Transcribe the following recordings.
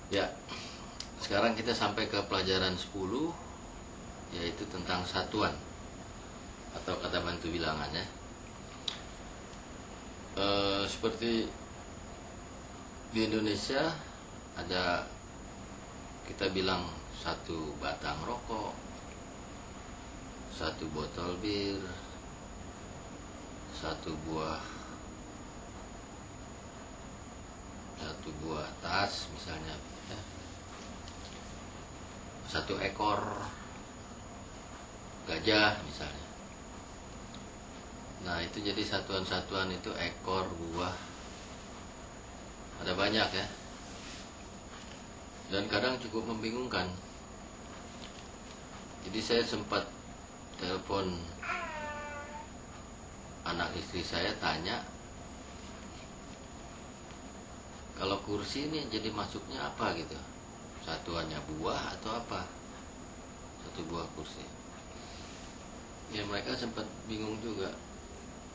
Ya, sekarang kita sampai ke pelajaran 10, yaitu tentang satuan atau kata bantu bilangan ya. Seperti di Indonesia ada, kita bilang satu batang rokok, satu botol bir, satu buah tas misalnya ya. Satu ekor gajah misalnya. Nah itu jadi satuan-satuan itu ekor, buah, ada banyak ya. Dan kadang cukup membingungkan. Jadi saya sempat telepon anak istri saya, tanya, kalau kursi ini jadi masuknya apa gitu, satuannya buah atau apa, satu buah kursi. Ya mereka sempat bingung juga.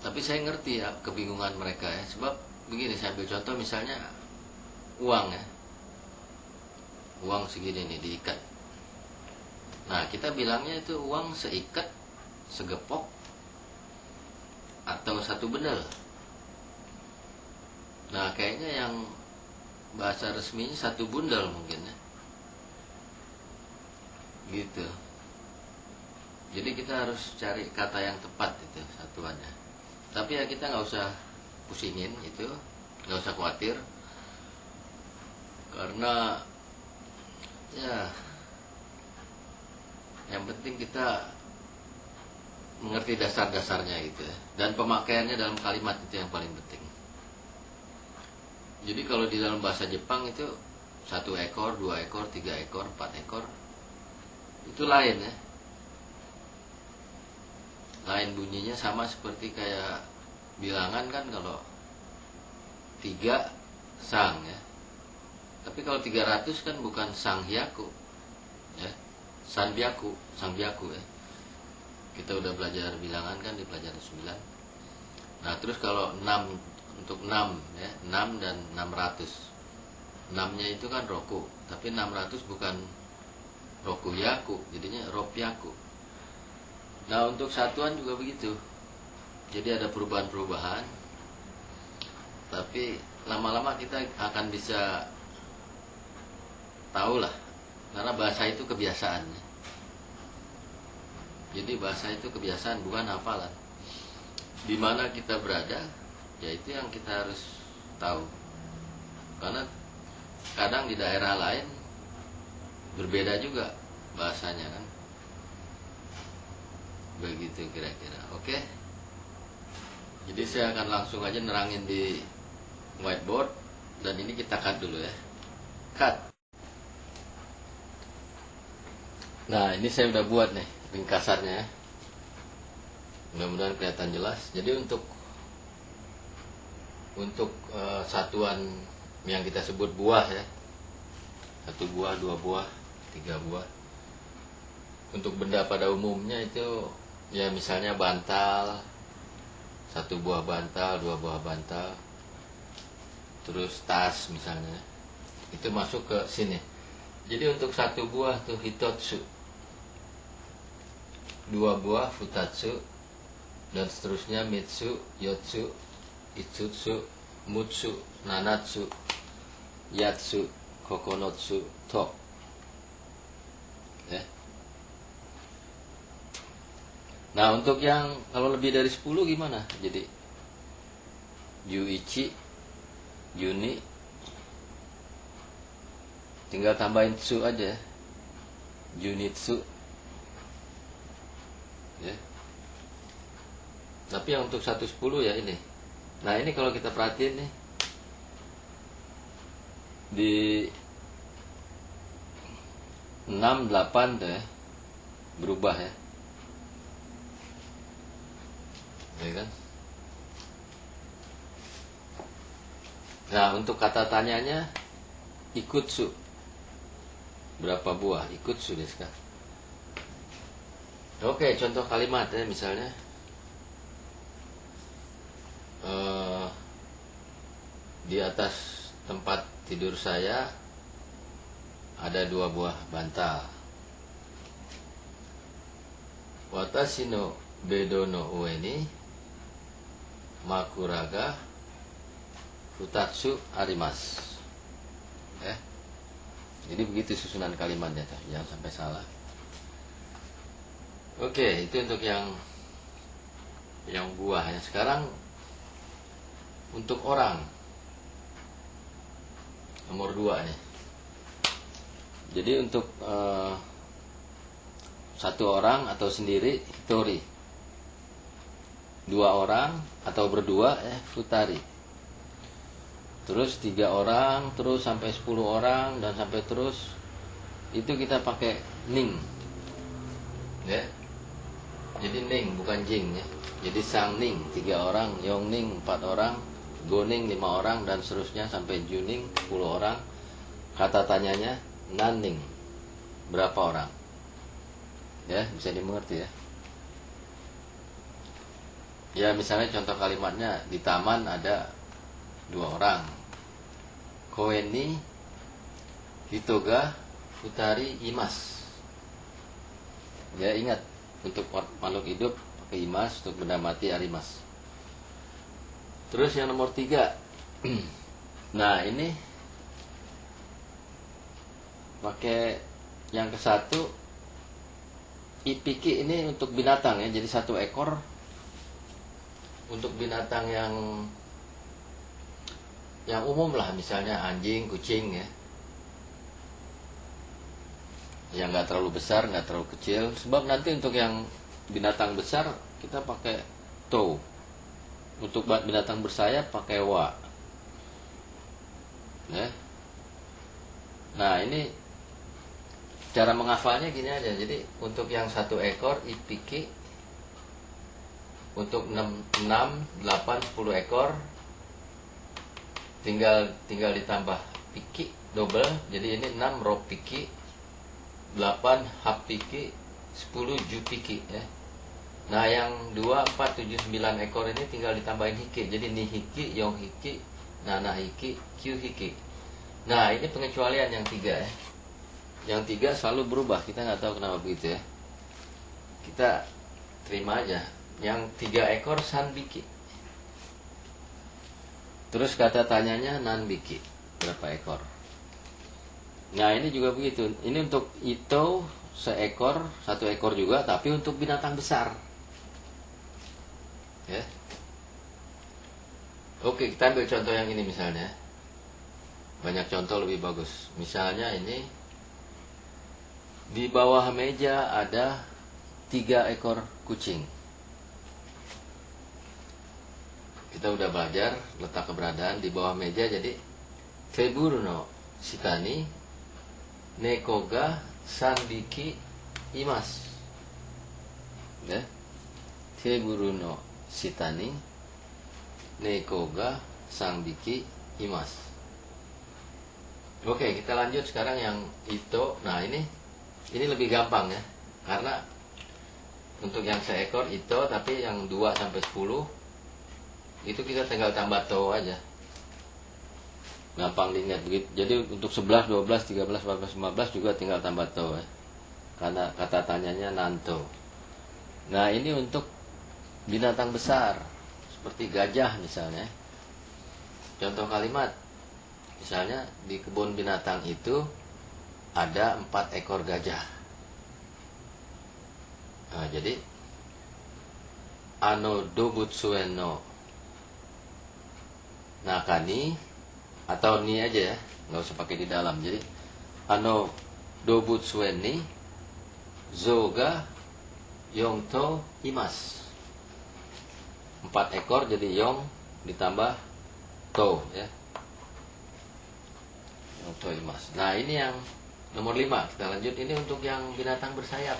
Tapi saya ngerti ya kebingungan mereka ya. Sebab begini, saya ambil contoh misalnya uang ya. Uang segini nih diikat. Nah kita bilangnya itu uang seikat, segepok, atau satu bendel. Nah kayaknya yang bahasa resminya satu bundel mungkin ya. Gitu. Jadi kita harus cari kata yang tepat itu satuannya. Tapi ya kita nggak usah pusingin itu, nggak usah khawatir, karena ya yang penting kita mengerti dasar-dasarnya gitu ya. Dan pemakaiannya dalam kalimat itu yang paling penting. Jadi kalau di dalam bahasa Jepang itu satu ekor, dua ekor, tiga ekor, empat ekor, itu lain ya. Lain bunyinya, sama seperti kayak bilangan kan, kalau 3 sang ya. Tapi kalau 300 kan bukan sang hyaku ya, sanbyaku ya. Kita udah belajar bilangan kan di pelajaran 9. Nah terus kalau 6, untuk 6 ya, 6 dan 600. 6-nya itu kan roku, tapi 600 bukan roku yaku, jadinya ropyaku. Nah untuk satuan juga begitu. Jadi ada perubahan-perubahan, tapi lama-lama kita akan bisa tahu lah, karena bahasa itu kebiasaan. Jadi bahasa itu kebiasaan, bukan hafalan. Di mana kita berada, ya itu yang kita harus tahu. Karena kadang di daerah lain berbeda juga bahasanya kan. Begitu kira-kira. Oke. Jadi saya akan langsung aja nerangin di whiteboard. Dan ini kita cut dulu ya. Cut. Nah ini saya udah buat nih ringkasannya. Mudah-mudahan kelihatan jelas. Jadi untuk satuan yang kita sebut buah ya, 1 buah, 2 buah, 3 buah. Untuk benda pada umumnya itu ya misalnya bantal, 1 buah bantal, 2 buah bantal. Terus tas misalnya, itu masuk ke sini. Jadi untuk 1 buah tuh hitotsu, 2 buah futatsu, dan seterusnya mitsu, yotsu, itsutsu, mutsu, nanatsu, yatsu, kokonotsu, to ya. Nah untuk yang kalau lebih dari 10 gimana? Jadi yuichi, yuni, tinggal tambahin tsu aja, junitsu ya. Tapi yang untuk 110 ya ini. Nah ini kalau kita perhatiin nih, di 6, 8 tuh ya, berubah ya. Ya kan? Nah untuk kata tanyanya ikutsu, berapa buah ikutsu desu ka? Oke, contoh kalimat ya, misalnya di atas tempat tidur saya ada 2 buah bantal. Watashi no bedo no ue ni makuraga futatsu arimasu. Jadi begitu susunan kalimatnya, jangan sampai salah. Oke, itu untuk yang buahnya. Sekarang untuk orang nomor 2 nih. Jadi untuk 1 orang atau sendiri hitori, 2 orang atau berdua futari, terus 3 orang, terus sampai 10 orang, dan sampai terus itu kita pakai ning, ya. Jadi ning bukan jing, ya. Jadi sang ning 3 orang, yong ning 4 orang, go ning 5 orang, dan seterusnya sampai juning 10 orang. Kata tanyanya naning, berapa orang? Ya, bisa dimengerti ya. Ya, misalnya contoh kalimatnya, di taman ada 2 orang. Koen ni hito ga futari imasu. Ya, ingat, untuk makhluk hidup pakai imas, untuk benda mati arimasu. Terus yang nomor 3. Nah, ini pakai yang ke-1, ipiki ini untuk binatang ya. Jadi 1 ekor untuk binatang yang umum lah, misalnya anjing, kucing ya. Yang nggak terlalu besar, nggak terlalu kecil. Sebab nanti untuk yang binatang besar kita pakai to. Untuk binatang bersayap pakai wa. Ya. Nah, ini cara menghafalnya gini aja. Jadi untuk yang 1 ekor ipiki, untuk 6, 8, 10 ekor tinggal ditambah piki double. Jadi ini 6 ro piki, 8 hap piki, 10 ju piki ya. Nah, yang 2, 4, 7, 9 ekor ini tinggal ditambahin hiki. Jadi ni hiki, yong hiki, nana hiki, kyu hiki. Nah, ini pengecualian yang 3 ya. Yang 3 selalu berubah, kita nggak tahu kenapa begitu ya. Kita terima aja. Yang 3 ekor sanbiki. Terus kata tanyanya nanbiki, berapa ekor? Nah, ini juga begitu. Ini untuk ito seekor, 1 ekor juga, tapi untuk binatang besar. Ya. Oke, kita ambil contoh yang ini misalnya. Banyak contoh lebih bagus. Misalnya ini, di bawah meja ada 3 ekor kucing. Kita udah belajar letak keberadaan di bawah meja. Jadi teburu no shitani neko ga sanbiki imasu. Ya. Teburu no shitani neko ga sanbiki imasu. Oke, kita lanjut sekarang yang ito. Nah, ini lebih gampang ya. Karena untuk yang seekor ito, tapi yang 2 sampai 10 itu kita tinggal tambah to aja. Gampang diingat begitu. Jadi untuk 11, 12, 13, 14, 15 juga tinggal tambah to ya. Karena kata tanyanya nanto. Nah, ini untuk binatang besar seperti gajah misalnya. Contoh kalimat, misalnya di kebun binatang itu ada 4 ekor gajah. Nah, jadi ano dobutsuen no nakani, atau ni aja ya, nggak usah pakai di dalam. Jadi ano dobutsuen ni zo ga yong to imasu. 4 ekor, jadi yong ditambah to ya. Yong to imasu. Nah, ini yang nomor 5. Kita lanjut. Ini untuk yang binatang bersayap.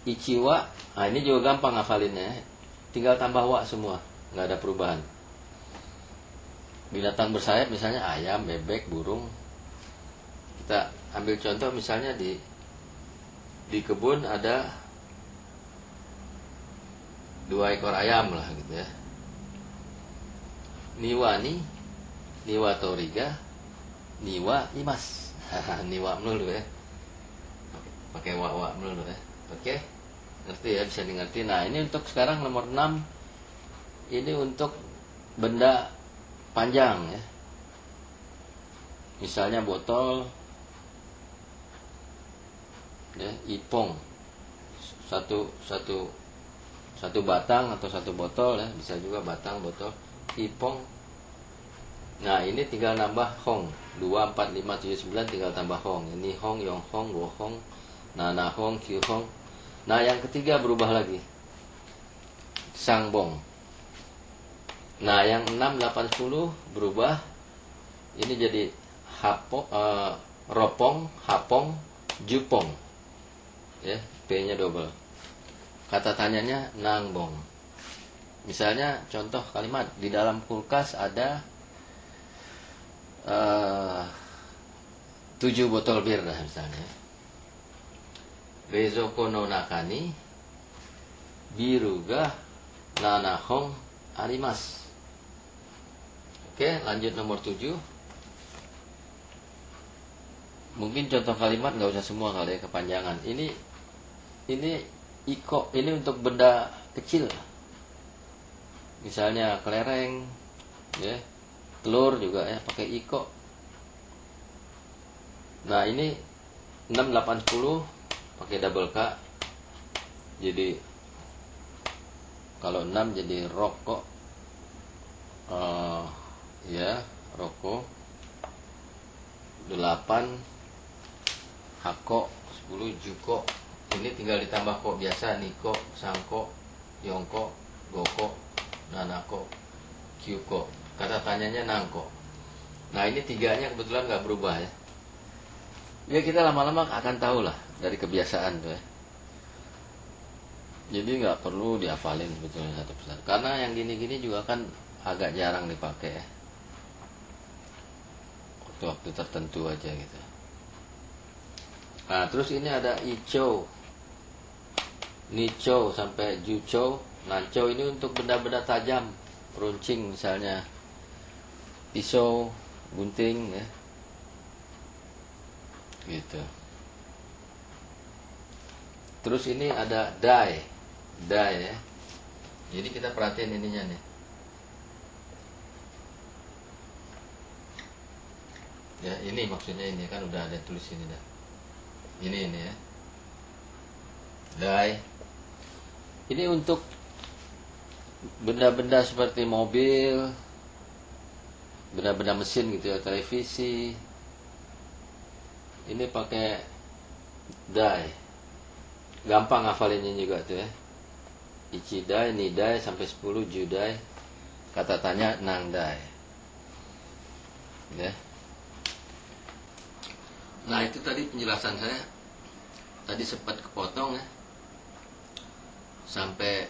Ichiwa. Nah, ini juga gampang hafalinnya. Tinggal tambah wa semua, nggak ada perubahan. Binatang bersayap misalnya ayam, bebek, burung. Kita ambil contoh misalnya di kebun ada 2 ekor ayam lah gitu ya. Niwani, niwatori ga niwa imas. Niwa melulu ya, pakai wa melulu ya. Oke, ngerti ya, bisa dimengerti. Nah ini untuk sekarang nomor 6, ini untuk benda panjang ya, misalnya botol ya, ipong, satu batang atau satu botol ya, bisa juga batang botol ipong. Nah ini tinggal nambah hong, 2, 4, 5, 7, 9 tinggal tambah hong. Ini hong, yong hong, go hong, nana hong, kyu hong. Nah yang ketiga berubah lagi, sangbong. Nah yang 6, 8, 10 berubah, ini jadi ropong, hapong, jupong ya, P nya double. Kata tanyanya nangbong. Misalnya contoh kalimat, di dalam kulkas ada 7 botol bir dah misalnya. Rezoko no nakani biru ga 7 hong arimasu. Oke, lanjut nomor 7. Mungkin contoh kalimat nggak usah semua kali ya, kepanjangan. Ini iko, ini untuk benda kecil. Misalnya kelereng, ya, telur juga ya, pakai iko. Nah ini 6, 8, 10 pakai double K. Jadi kalau 6 jadi rokok, ya rokok. 8 hako, 10 juko. Ini tinggal ditambah kok biasa, niko, sangko, yongko, goko, nanako, kyuko. Kata tanyanya nangko. Nah ini tiganya kebetulan nggak berubah ya. Ya kita lama-lama akan tahu lah dari kebiasaan tuh ya. Jadi nggak perlu dihafalin sebetulnya satu persatu. Karena yang gini-gini juga kan agak jarang dipakai ya. Waktu tertentu aja gitu. Nah terus ini ada icho, nicho sampai jucho. Nanco ini untuk benda-benda tajam, runcing misalnya pisau, gunting ya, gitu. Terus ini ada dai ya. Jadi kita perhatiin ininya nih. Ya ini maksudnya, ini kan udah ada tulis ini dah. Ini ya. Dai. Ini untuk benda-benda seperti mobil, benda-benda mesin gitu ya, televisi. Ini pakai dai. Gampang ngafalinnya juga tuh ya. Ichidai, nidai sampai 10, judai. Kata tanya nangdai. Ya. Nah itu tadi penjelasan saya. Tadi sempat kepotong ya. Sampai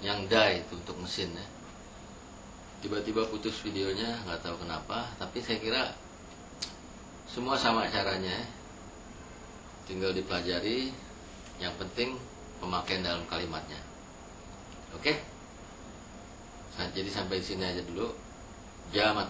yang dai itu untuk mesin ya. Tiba-tiba putus videonya, nggak tahu kenapa. Tapi saya kira semua sama caranya ya. Tinggal dipelajari. Yang penting pemakaian dalam kalimatnya. Oke? Jadi sampai sini aja dulu. Jamat.